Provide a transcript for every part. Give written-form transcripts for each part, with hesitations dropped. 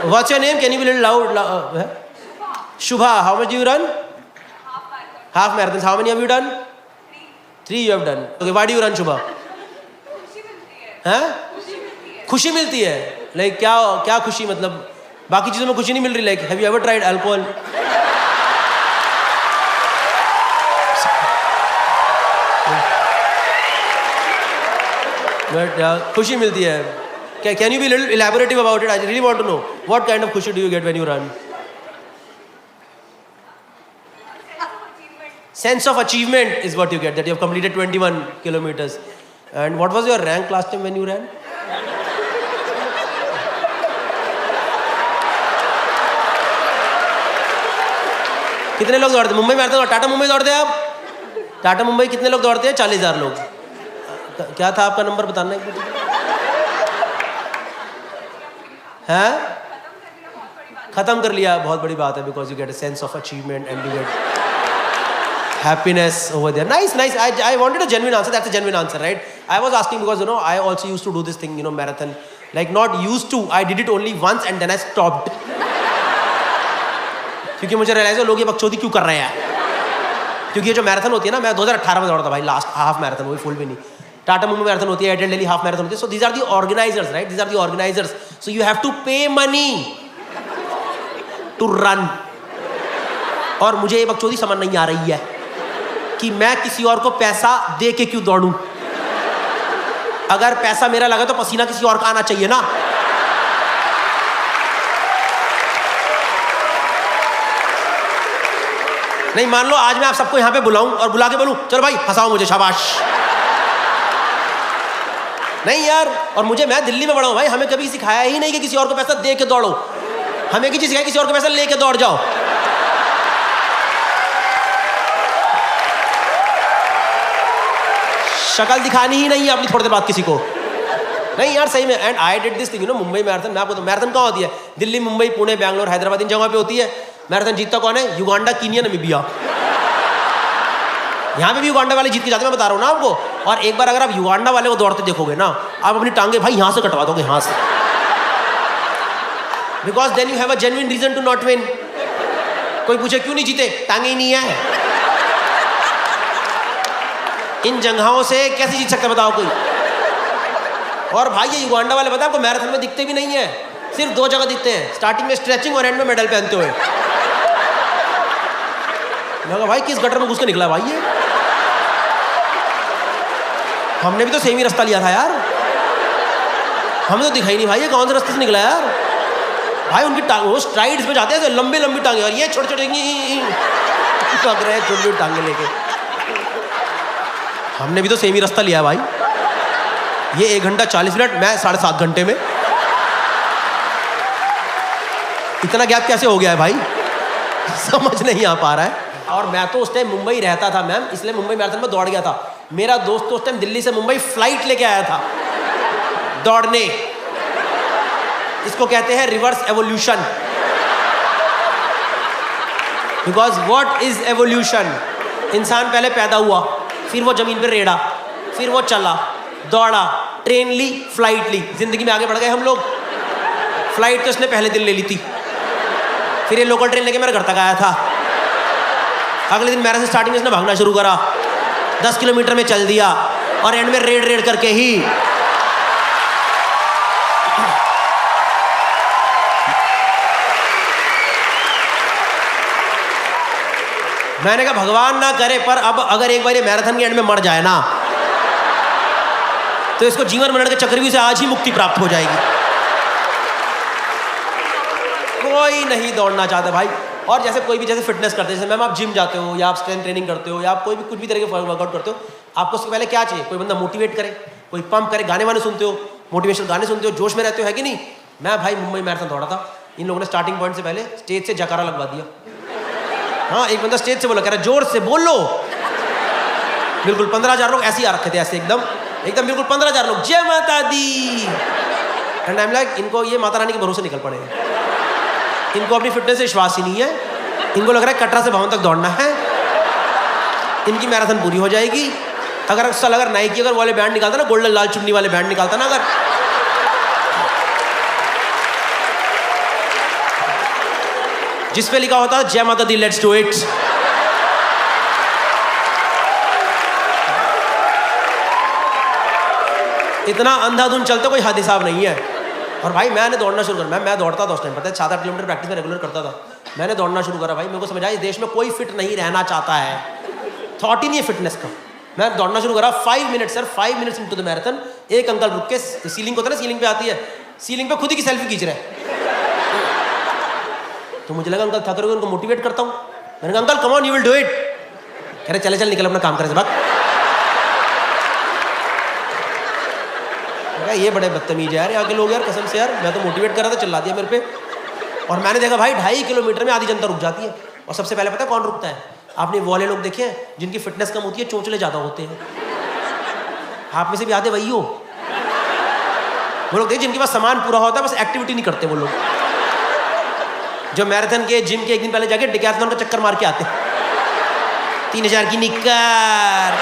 What's your name? Can you be a little loud? Shubha, how much do you run? Half marathons. How many have you done? 3 you have done. Okay, why do you run, Shubha? हाँ? खुशी मिलती है. Like क्या खुशी मतलब? बाकी चीज़ों में खुशी नहीं मिल रही. Like have you ever tried alcohol? But खुशी मिलती है. Can you be a little elaborative about it? I really want to know. What kind of खुशी do you get when you run? Sense of achievement is what you get, that you have completed 21 kilometers. And what was your rank last time when you ran? कितने लोग दौड़ते? Mumbai marathon, Tata Mumbai दौड़ते हैं आप? टाटा मुंबई कितने लोग दौड़ते हैं? 40,000 लोग. क्या था आपका नंबर बताना है? हैं? खत्म कर लिया, बहुत बड़ी बात है. Because you get a sense of achievement and you get happiness over there. Nice. I wanted a genuine answer. That's a genuine answer, right? I was asking because I also used to do this thing, marathon. Like not used to. I did it only once and then I stopped. क्योंकि मुझे realise है लोग ये बकचोदी क्यों कर रहे हैं. क्योंकि ये जो मैराथन होती है ना, मैं 2018 में दौड़ा था भाई, लास्ट हाफ मैराथन, वही फुल भी नहीं. टाटा मुंबई मैराथन होती है, एयरटेल दिल्ली हाफ मैराथन होती है. So these are the organisers, right? These are the organisers. So you have to pay money to run. और मुझे ये बकचोदी समझ नहीं आ रही है कि मैं किसी और को पैसा दे के क्यों दौड़ूं. अगर पैसा मेरा लगा तो पसीना किसी और का आना चाहिए ना. नहीं मान लो आज मैं आप सबको यहां पे बुलाऊं और बुला के बोलूं चलो भाई हंसाओ मुझे, शाबाश. नहीं यार. और मैं दिल्ली में बड़ा हूं भाई, हमें कभी सिखाया ही नहीं कि किसी और को पैसा दे के दौड़ो. हमें की चीज सिखाई, किसी और को पैसा लेके दौड़ जाओ. शक्ल दिखानी ही नहीं है अपनी थोड़ी देर बाद किसी को. नहीं यार सही में. And I did this thing, Mumbai marathon. मैं आपको मैराथन कहाँ होती है? दिल्ली, मुंबई, पुणे, बैंगलोर, हैदराबाद, इन जगहों पे होती है. मैराथन जीतता कौन है? Uganda, Kenya, Namibia. यहाँ पे भी युगांडा वाले जीत के जाते हैं, मैं बता रहा हूँ ना आपको. और एक बार अगर आप युगांडा वाले को दौड़ते देखोगे ना, आप अपनी टांगे भाई यहाँ से कटवा दोगे, यहाँ से. Because then you have a genuine reason to not win. कोई पूछे क्यों नहीं जीते? टांगे ही नहीं है. इन जगहों से कैसे जीत सकता बताओ कोई? और भाई ये युगांडा वाले पता है आपको मैराथन में दिखते भी नहीं है. सिर्फ 2 जगह दिखते हैं, स्टार्टिंग में स्ट्रेचिंग और एंड में मेडल पहनते हुए. लगा भाई किस गटर में घुस के निकला भाई ये. हमने भी तो सेम ही रास्ता लिया था यार. हमें तो दिखाई नहीं भाई ये कौन से रास्ते से निकला यार. भाई उनकी टांग वो स्ट्राइड्स पे जाते हैं, लंबी लंबी टांगे, और ये छोटे छोटे पक रहे हैं छोटी टांगे लेके. हमने भी तो सेम ही रास्ता लिया है भाई. ये 1 घंटा 40 मिनट, मैं 7.5 घंटे में. इतना गैप कैसे हो गया है भाई? समझ नहीं आ पा रहा है. और मैं तो उस टाइम मुंबई रहता था मैम, इसलिए मुंबई मैराथन में दौड़ गया था. मेरा दोस्त तो उस टाइम दिल्ली से मुंबई फ्लाइट लेके आया था दौड़ने. इसको कहते हैं reverse evolution. Because what is evolution? इंसान पहले पैदा हुआ, फिर वो जमीन पर रेड़ा, फिर वो चला, दौड़ा, ट्रेन ली, फ्लाइट ली, जिंदगी में आगे बढ़ गए हम लोग. फ्लाइट तो इसने पहले दिन ले ली थी, फिर ये लोकल ट्रेन लेके मेरे घर तक आया था. अगले दिन मैराथन स्टार्टिंग में इसने भागना शुरू करा, 10 किलोमीटर में चल दिया, और एंड में रेड करके ही मैंने कहा भगवान ना करे, पर अब अगर एक बार ये मैराथन के एंड में मर जाए ना, तो इसको जीवन मरण के चक्रव्यूह से आज ही मुक्ति प्राप्त हो जाएगी. कोई नहीं दौड़ना चाहता भाई. और जैसे कोई भी जैसे फिटनेस करते हैं, जैसे मैम आप जिम जाते हो या आप स्ट्रेंथ ट्रेनिंग करते हो या आप कोई भी कुछ भी तरह के वर्कआउट करते हो, आपको उसके पहले क्या चाहिए? कोई बंदा मोटिवेट करे, कोई पंप करे, गाने वाने सुनते हो, मोटिवेशनल गाने सुनते हो, जोश में रहते हो, है कि नहीं? मैं भाई मुंबई मैराथन दौड़ा था, इन लोगों ने स्टार्टिंग पॉइंट से पहले स्टेज से जकारा लगवा दिया. हाँ एक बंदा स्टेज से बोला, कह रहा जोर से बोल लो. बिल्कुल 15,000 लोग ऐसे ही आ रखे थे, ऐसे एकदम बिल्कुल 15,000 लोग, जय माता दी. एंड आई एम लाइक इनको ये माता रानी के भरोसे निकल पड़े हैं. इनको अपनी फिटनेस से विश्वास ही नहीं है. इनको लग रहा है कटरा से भवन तक दौड़ना है, इनकी मैराथन पूरी हो जाएगी. अगर नाइकी अगर वाले बैंड निकालता ना, गोल्डन लाल चुन्नी वाले बैंड निकालता ना, अगर जिस पे लिखा होता है जय माता दी, लेट्स डू इट। इतना अंधाधुंध चलते कोई हद हिसाब नहीं है। और भाई मैंने दौड़ना शुरू कर, मैं दौड़ता था उस टाइम, पता है 7-8 किलोमीटर प्रैक्टिस में रेगुलर करता था। मैंने दौड़ना शुरू करा भाई, मेरे को समझ आया इस देश में कोई फिट नहीं रहना चाहता है, थॉट ही नहीं है फिटनेस का। मैं दौड़ना शुरू करा, 5 minute sir, 5 minutes into the marathon, एक अंकल रुक के सीलिंग होता है ना, सीलिंग पे आती है, सीलिंग पे खुद ही की सेल्फी खींच रहे तो मुझे लगा अंकल थक रहे, उनको मोटिवेट करता हूँ। मैंने कहा uncle come on, you will do it. कह रहे चले चल निकल अपना काम करे से बात। ये बड़े बदतमीज है यार यहाँ के लोग यार, कसम से यार। मैं तो मोटिवेट कर रहा था, चिल्ला दिया मेरे पे। और मैंने देखा भाई 2.5 किलोमीटर में आधी जनता रुक जाती है। और सबसे पहले पता है कौन रुकता है? आपने वो वाले लोग देखे हैं जिनकी फिटनेस कम होती है, चोंचले ज्यादा होते हैं। आप में से भी आधे वही हो। वो लोग देखिए जिनके पास सामान पूरा होता है, बस एक्टिविटी नहीं करते वो लोग, जो मैराथन के जिम के एक दिन पहले जाके डिकैथलॉन का चक्कर मार के आते हैं। 3000 की निक्कर,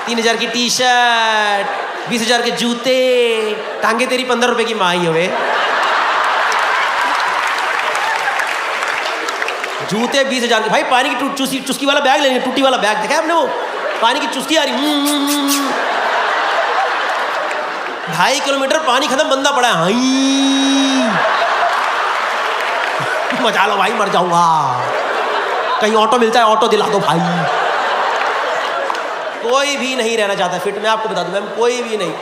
3000 की टी शर्ट, 20,000 के जूते, टांगे तेरी 15 रुपए की माई हुए। जूते 20,000 के। भाई पानी की चुस्की वाला बैग लेंगे, टूटी वाला बैग देखा है आपने? वो पानी की चुस्की आ रही। 2.5 किलोमीटर पानी खत्म, बंदा पड़ा है। मचा लो भाई, मर जाऊंगा। कहीं ऑटो मिलता है, ऑटो दिला दो भाई। कोई भी नहीं रहना चाहता फिट, मैं आपको बता दूं मैम, कोई भी नहीं।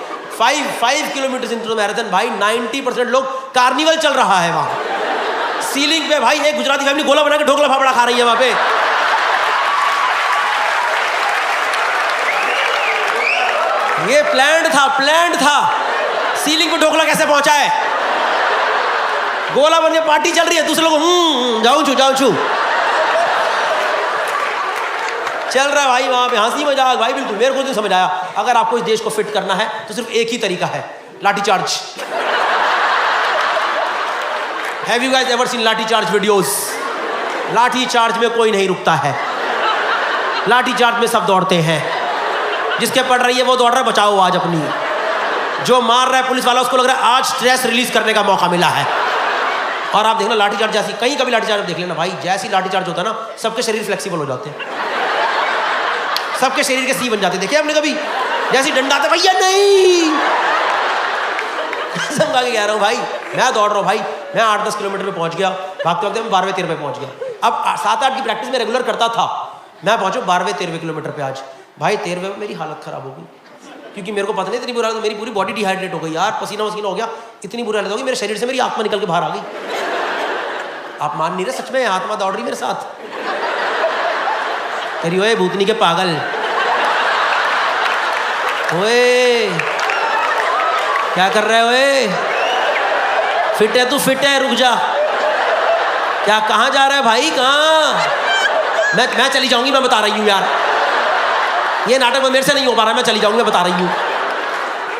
5 किलोमीटर इनटू मैराथन भाई 90% लोग कार्निवल चल रहा है वहां सीलिंग पे। भाई एक गुजराती फैमिली गोला बना के ढोकला फाफड़ा खा रही है वहां पे। ये प्लान्ड था। सीलिंग पे ढोकला कैसे पहुंचा है? गोला बन के पार्टी चल रही है, दूसरे लोग जाऊं छू चल रहा है भाई वहां पे, हंसी मजाक भाई। बिल्कुल मेरे को नहीं समझ आया, अगर आपको इस देश को फिट करना है तो सिर्फ एक ही तरीका है, lathi charge. Have you guys ever seen lathi charge videos? Lathi charge में कोई नहीं रुकता है, लाठीचार्ज में सब दौड़ते हैं। जिसके पड़ रही है वो दौड़ रहा है, बचाओ आज अपनी। जो मार रहा है पुलिस वाला, उसको लग रहा है आज स्ट्रेस रिलीज करने का मौका मिला है। और आप देखना लाठीचार्ज जैसी, कहीं कभी लाठीचार्ज देख लेना भाई, जैसी लाठीचार्ज होता है ना, सबके शरीर फ्लेक्सिबल हो जाते हैं, सबके शरीर के सी बन जाते। देखिए आपने कभी जैसी डंडा आता भैया नहीं। समझा के कह रहा हूँ भाई, मैं दौड़ रहा हूँ भाई, मैं 8-10 किलोमीटर में पहुंच गया, भागते वक्त मैं 12वें-13वें पहुंच गया। अब 7-8 की प्रैक्टिस में रेगुलर करता था, मैं पहुंचा 12वें-13वें किलोमीटर पे। आज भाई 13वें में मेरी हालत खराब हो गई, क्योंकि मेरे को पता नहीं इतनी बुरा, तो मेरी पूरी बॉडी डिहाइड्रेट हो गई यार, पसीना वसीना हो गया, इतनी बुरी हालत हो गई मेरे शरीर से, मेरी आत्मा निकल के बाहर आ गई। आप मान नहीं रहे, सच में आत्मा दौड़ रही मेरे साथ। तेरी ओए भूतनी के पागल, ओए क्या कर रहे हो? ओए फिट है तू, फिट है, रुक जा। क्या कहाँ जा रहा है भाई, कहाँ? मैं चली जाऊंगी, मैं बता रही हूँ यार, ये नाटक मेरे से नहीं हो पा रहा, मैं चली जाऊंगी, मैं बता रही हूँ।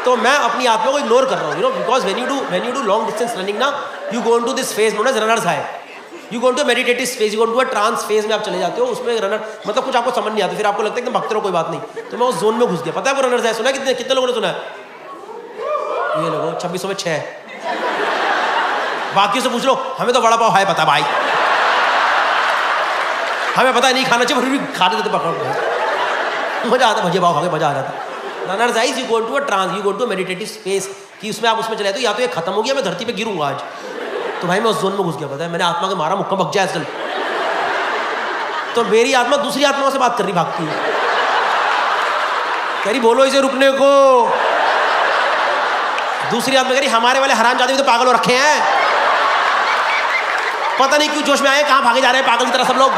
तो मैं अपनी आत्मा को इग्नोर कर रहा हूँ, you know, because when you do long distance running ना, you go into this phase known as runners high. You go into meditative phase, you go into a trance phase में आप चले जाते हो। उसमें रनर मतलब कुछ आपको समझ नहीं आता, फिर आपको लगता है कि भक्त रहो, कोई बात नहीं। तो मैं उस जोन में घुस गया। पता है वो रनर्स है, सुना कितने लोगों ने सुना है? ये लोगों 2600 में 6। बाकी से पूछ लो, हमें तो वड़ा पाव है पता भाई, हमें पता नहीं खाना चाहिए, फिर भी खा देते पकड़, मजा आता, भजिया पाव खा के मजा आ जाता। Runner's high, you go into a trance, you go into meditative space, कि उसमें आप उसमें चले तो या तो ये खत्म हो गया, मैं धरती पे गिरूंगा आज। तो भाई मैं उस जोन में घुस गया। पता है मैंने आत्मा के मारा, मुक्का भग जाए चल। तो मेरी आत्मा दूसरी आत्माओं से बात कर रही, भागती है, कह रही बोलो इसे रुकने को। दूसरी आत्मा कह रही हमारे वाले हरामजादे तो पागल हो रखे हैं, पता नहीं क्यों जोश में आए, कहाँ भागे जा रहे हैं पागल की तरह सब लोग।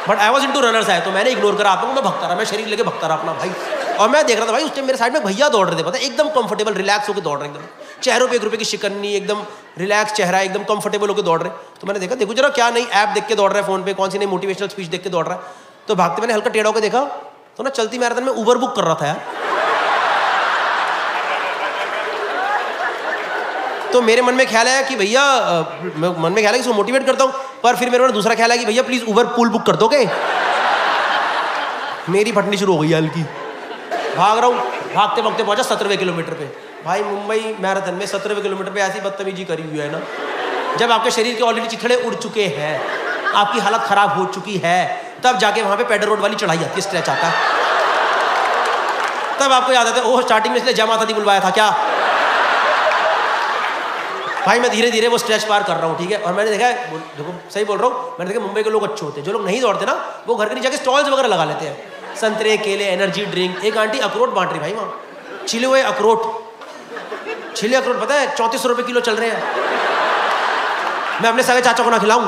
But I was into runners है, तो मैंने इग्नोर करा आत्मा को, मैं भगता रहा, मैं शरीर लेके भगता रहा अपना भाई। और मैं देख रहा था भाई उस टाइम मेरे साइड में भैया दौड़ रहे थे, पता है एकदम कंफर्टेबल रिलैक्स होकर दौड़ रहे, एकदम चेहरों पे 1 रुपए की शिकन नहीं, एकदम रिलैक्स चेहरा, एकदम कंफर्टेबल होकर दौड़ रहे। तो मैंने देखा, देखो जरा क्या नई ऐप देख के दौड़ रहा है फोन पे, कौन सी नई मोटिवेशनल स्पीच देख के दौड़ रहा है। तो भागते मैंने हल्का टेढ़ा होकर देखा, तो ना चलती मैराथन में उबर बुक कर रहा था यार। तो मेरे मन में ख्याल आया कि भैया, मन में ख्याल है कि इसको मोटिवेट करता हूँ, पर फिर मेरे मन दूसरा ख्याल आया कि भैया प्लीज उबर पूल बुक कर दोगे। मेरी फटनी शुरू हो गई हल्की, भाग रहा हूँ, भागते भागते पहुंचा 17वें किलोमीटर पे। भाई मुंबई मैराथन में 17वें किलोमीटर पे ऐसी बदतमीजी करी हुई है ना, जब आपके शरीर के ऑलरेडी चिथड़े उड़ चुके हैं, आपकी हालत खराब हो चुकी है, तब जाके वहां पे पैडल रोड वाली चढ़ाई आती है, स्ट्रेच आता है। तब आपको याद आता है, ओह स्टार्टिंग में इसने जय माता दी बुलवाया था क्या। भाई मैं धीरे धीरे वो स्ट्रेच पार कर रहा हूँ, ठीक है। और मैंने देखा है, देखो सही बोल रहा हूँ, मैंने देखा मुंबई के लोग अच्छे होते हैं। जो लोग नहीं दौड़ते ना, वो घर के नीचे जाके स्टॉल्स वगैरह लगा लेते हैं, संतरे केले एनर्जी ड्रिंक। एक आंटी अखरोट बांट रही भाई वहाँ, छिले हुए अखरोट, छिले अखरोट पता है 3400 रुपये किलो चल रहे हैं। मैं अपने सगे चाचा को ना खिलाऊं?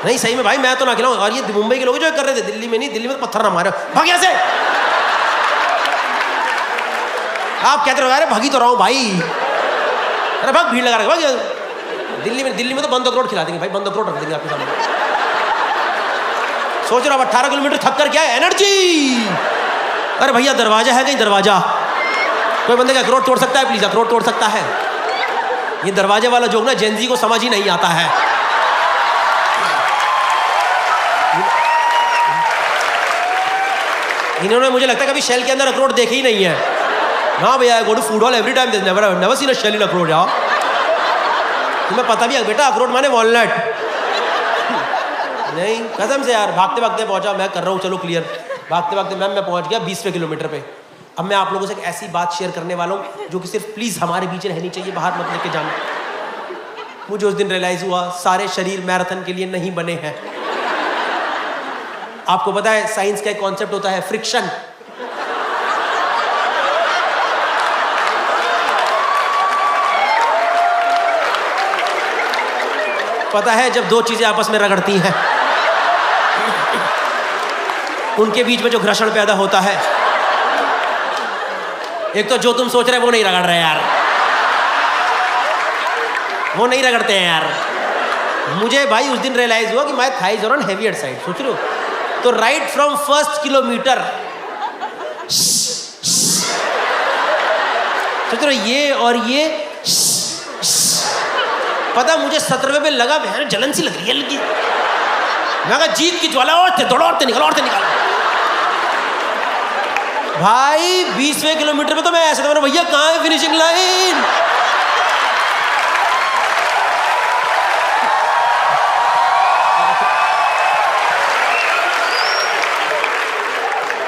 नहीं सही में भाई, मैं तो ना खिलाऊं। और ये मुंबई के लोग जो कर रहे थे, दिल्ली में नहीं, दिल्ली में तो पत्थर ना मारे, भाग यहाँ से। आप कहते रहो अरे भागी तो रहा हूं भाई, अरे भाग, भीड़ लगा रखा भाग। दिल्ली में तो बंद अखरोट खिला देंगे भाई, बंद अखरोट रख देंगे आपके सामने। सोच रहा हूं 18 किलोमीटर थक कर क्या है, एनर्जी। अरे भैया दरवाजा है कहीं, दरवाजा। कोई बंदे का अखरोट तोड़ सकता है प्लीज, अखरोट तोड़ सकता है। ये दरवाजे वाला जोक ना जेनजी को समझ ही नहीं आता है। इन्होंने मुझे लगता है कभी शेल के अंदर अखरोट देखे ही नहीं है। हाँ भैया, go to food hall every time, never seen a shell in अखरोट। यार तुम्हें पता भी है बेटा, अखरोट माने वॉलनट। नहीं कसम से यार, भागते भागते पहुंचा, मैं कर रहा हूँ चलो क्लियर, भागते भागते मैम मैं पहुंच गया 20वें किलोमीटर पे। अब मैं आप लोगों से एक ऐसी बात शेयर करने वाला हूँ जो कि सिर्फ प्लीज हमारे बीच रहनी चाहिए, बाहर मत लेके जाना। मुझे उस दिन रियलाइज हुआ सारे शरीर मैराथन के लिए नहीं बने हैं। आपको पता है साइंस का एक कॉन्सेप्ट होता है फ्रिक्शन। पता है जब दो चीजें आपस में रगड़ती हैं, उनके बीच में जो घर्षण पैदा होता है, एक तो जो तुम सोच रहे हो वो नहीं रगड़ रहे यार, वो नहीं रगड़ते हैं यार। मुझे भाई उस दिन रियलाइज हुआ कि my thighs are on heavier side. सोच रहे हो, तो राइट फ्रॉम फर्स्ट किलोमीटर सोच रहे हो ये और ये, पता मुझे 17वें पे लगा मैं जलन सी लग रही है लगी। मैं कहा जीत की ज्वाला, और दौड़ो, और निकालो, और निकालो। भाई 20वें किलोमीटर पे तो मैं ऐसे था, भैया कहाँ है फिनिशिंग लाइन।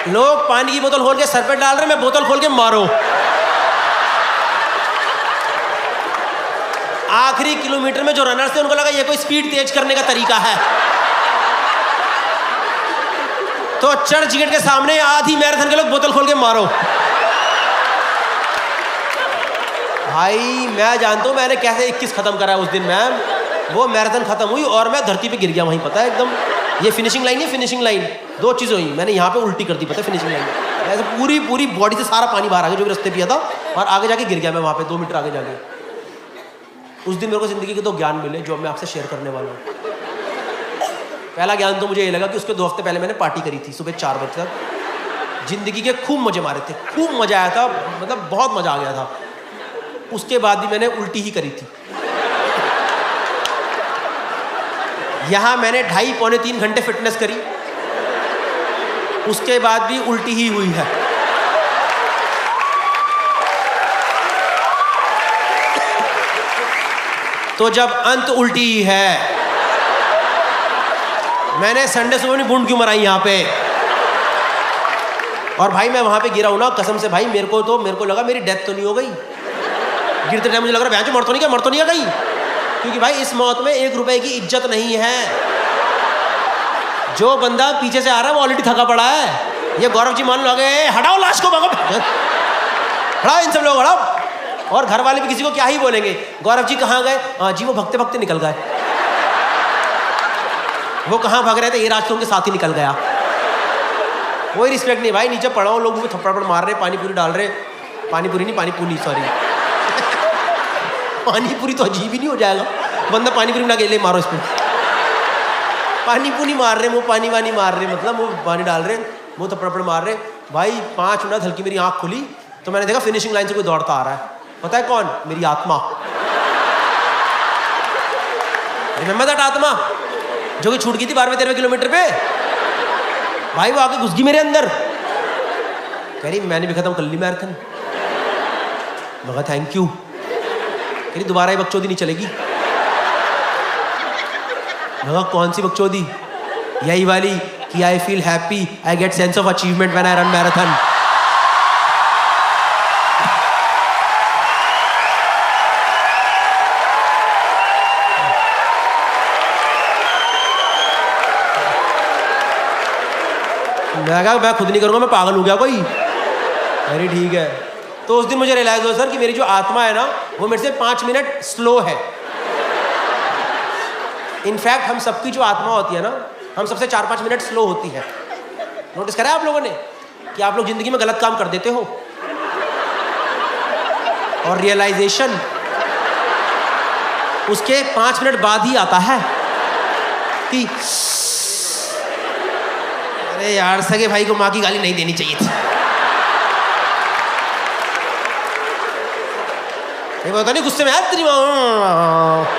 लोग पानी की बोतल खोल के सर पे डाल रहे, मैं बोतल खोल के मारो। आखिरी किलोमीटर में जो रनर्स थे उनको लगा ये कोई स्पीड तेज करने का तरीका है, तो चर्च गेट के सामने आधी मैराथन के लोग बोतल खोल के मारो। भाई मैं जानता हूं मैंने कैसे 21 खत्म करा है उस दिन। मैम वो मैराथन खत्म हुई और मैं धरती पे गिर गया वहीं, पता है एकदम। ये फिनिशिंग लाइन है, फिनिशिंग लाइन दो चीज़ हुई, मैंने यहाँ पे उल्टी कर दी, पता है फिनिशिंग लाइन ऐसे पूरी बॉडी से सारा पानी बाहर आ गया जो भी रास्ते पिया था, और आगे जाके गिर गया मैं वहाँ पे 2 मीटर आगे जाके। उस दिन मेरे को जिंदगी के 2 ज्ञान मिले जो मैं आपसे शेयर करने वाला हूँ। पहला ज्ञान तो मुझे ये लगा कि उसके 2 हफ्ते पहले मैंने पार्टी करी थी सुबह 4 बजे तक, जिंदगी के खूब मजे मारे थे, खूब मजा आया था, मतलब बहुत मजा आ गया था। उसके बाद भी मैंने उल्टी ही करी थी। यहाँ मैंने 2.5-3 घंटे फिटनेस करी, उसके बाद भी उल्टी ही हुई है। तो जब अंत उल्टी ही है, मैंने संडे सुबह नहीं बूंद क्यों मराई यहाँ पे। और भाई मैं वहां पे गिरा हूं ना, कसम से भाई मेरे को लगा मेरी डेथ तो नहीं हो गई। गिरते टाइम मुझे लग रहा है मर तो नहीं गई, क्योंकि भाई इस मौत में 1 रुपए की इज्जत नहीं है। जो बंदा पीछे से आ रहा है वो ऑलरेडी थका पड़ा है। ये गौरव जी मान लो गए, हटाओ लाश को, भागो, हटाओ इन सब लोग, हटाओ। और घर वाले भी किसी को क्या ही बोलेंगे, गौरव जी कहाँ गए? हाँ जी वो भगते भगते निकल गए। वो कहाँ भाग रहे थे? ये राज तो उनके साथ ही निकल गया। कोई रिस्पेक्ट नहीं भाई, नीचे पड़ा हूँ, लोग मुझे थप्पड़ मार रहे, पानी पूरी डाल रहे, पानी पूरी सॉरी पानी पूरी तो अजीब ही नहीं हो जाएगा, बंदा पानी पूरी ना ले मारो इसमें। पानी पूरी मार रहे, मुँह पानी वानी मार रहे, मतलब मुँह पानी डाल रहे, मुँह थप्पड़ मार रहे। भाई 5 मिनट हल्की मेरी आँख खुली तो मैंने देखा फिनिशिंग लाइन से कोई दौड़ता आ रहा है। पता है कौन? मेरी आत्मा। रिमेंबर दैट आत्मा जो कि छूट गई थी 12वें-13वें किलोमीटर पे। भाई वो आके घुस गई मेरे अंदर, कह रही मैंने भी खत्म कर ली मैराथन। मगर थैंक यू। कह रही दोबारा ये बकचोदी नहीं चलेगी। मैं कौन सी बकचोदी? यही वाली कि I feel happy, I get sense of achievement when I run marathon. मैं कहा मैं खुद नहीं करूँगा, मैं पागल हो गया कोई? अरे ठीक है। तो उस दिन मुझे रियलाइज हुआ सर कि मेरी जो आत्मा है ना वो मेरे से 5 मिनट स्लो है। इनफैक्ट हम सबकी जो आत्मा होती है ना, हम सबसे 4-5 मिनट स्लो होती है। नोटिस करा आप लोगों ने कि आप लोग जिंदगी में गलत काम कर देते हो और रियलाइजेशन उसके 5 मिनट बाद ही आता है कि अरे यार सगे भाई को माँ की गाली नहीं देनी चाहिए थी। ये पता नहीं गुस्से में है तेरी माँ।